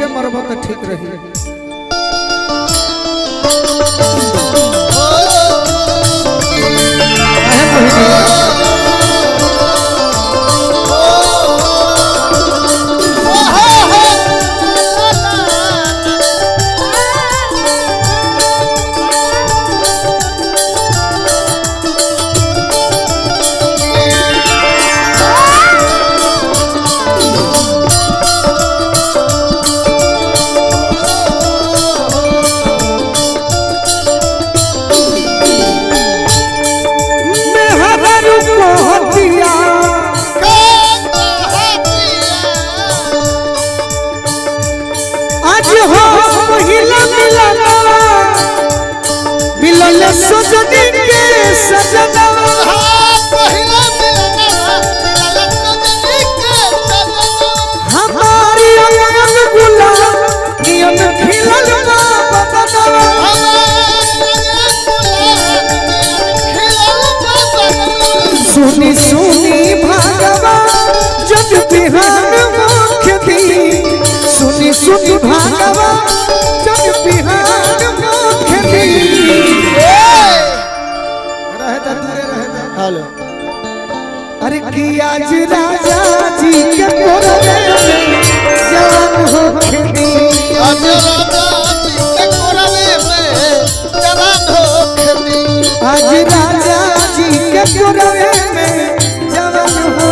के मरबो तो ठीक रही। सजनी के सजना पहिला मिलना सजनी के सजना हमारी अंगन गुलाब नियम खिलल ना बदनवा सुनी सुनी भागवा जग बिहान मुख दी सुनी सुनी भागवा जग बिहान मुख दी हेलो अरे कि आज राजा जी के कोरवे में जवान हो खेती आज राजा जी के कोरवे में जवान हो खेती आज राजा जी के कोरवे में जवान हो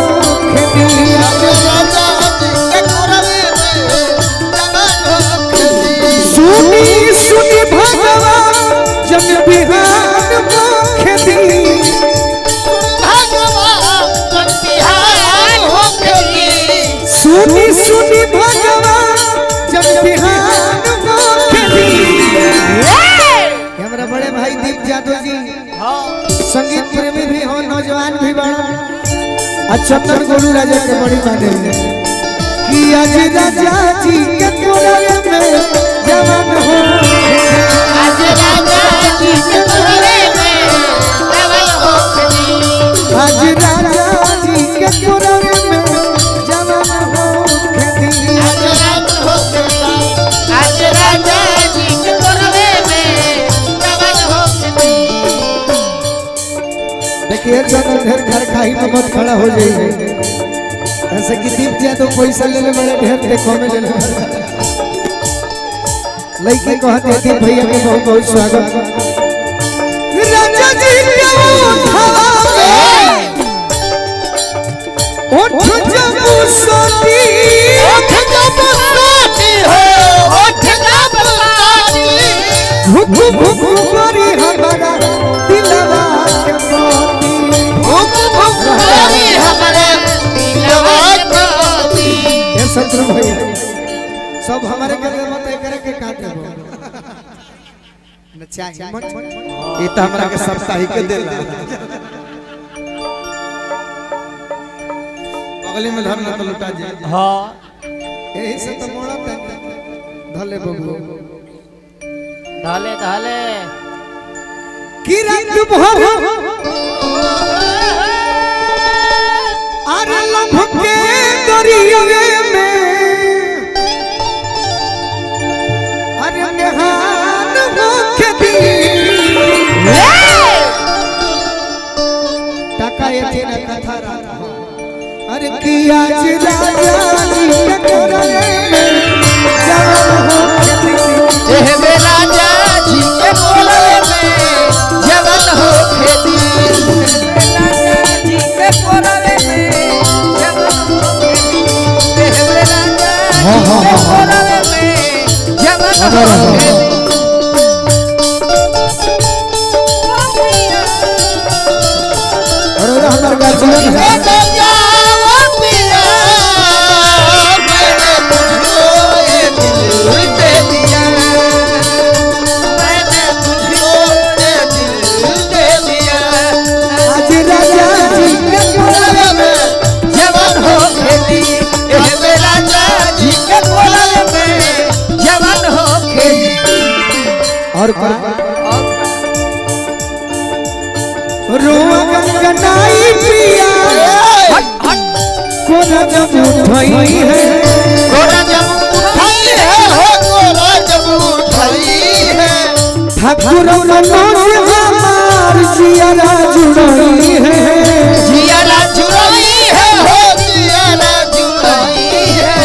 खेती आज राजा जी के कोरवे में जवान हो खेती सुनी सुनी भगवा जग बिहान मुख दी सुनी सुनी भगवा जब बिहान हमारा बड़े भाई दीप यादव जी संगीत प्रेमी भी हो नौजवान भी बड़ा चंदन गोलू राजा के बड़ी माने कि आज राजा जी के कोरवे में जवान हो आज राजा जी के कोरवे में जवान हो आज राजा जी के कोरवे में जवान हो आज राजा जी के कोरवे में जवान हो देखिए ढेर घर खाई में मत खड़ा हो जाइए ऐसे कि दीप दिया तो पैसा ले ले बड़े ढेर देखो में ले ले लड़की कहते हैं दीप भैया के बहुत बहुत स्वागत राजा जी के उठ जब सोती उठ जब सोती हो उठ जब सोती भूख भूख करी हमारा दिलवा के मोती भूख भूख करी हमारा दिलवा के मोती ये शत्रु भाई सब हमारे के मत करे के काटे हो न चाहिए मत ये तो हमरा के साप्ताहिक के देला बगली में धरना तो लुटा जाए हां यही से तो मोड़ा धले बबू ढाले ढाले की रात भर अरे लभ के दरियावे में अरे नहान मुख दी टाका ये तेरा कथा रहा अरे कि आज राजा जी के कोरवे में जवान हो खेती हे राजा जी के कोरवे में जवान हो खेती राजा जी के कोरवे में जवान हो खेती हे राजा जी के कोरवे में जवान हो खेती और हमारे गार्जियन है और रोआ गंगनाई पिया कोना जब उठाई है कोना जब उठाई है ठाकुर मनोज हमार जियारा जुड़ई है, जियारा जुड़ई है हो जियारा जुड़ई है।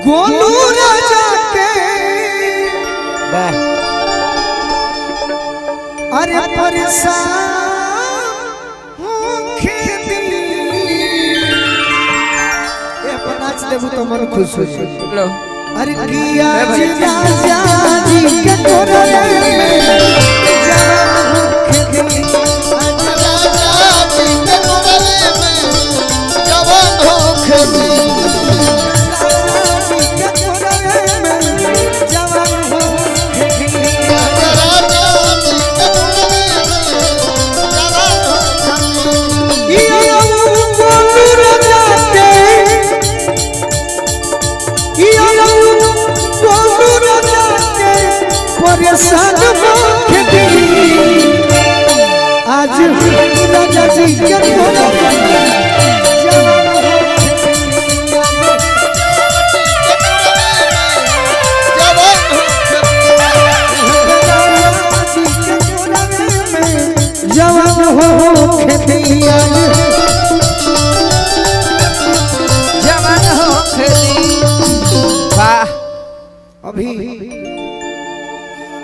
गोलू राजा के अरे परेशान होके दिल ये अपन नाच देबू तो मन खुश हो जाए। लो अरे किया जी राजा जी के तोरे में जवान होके दिल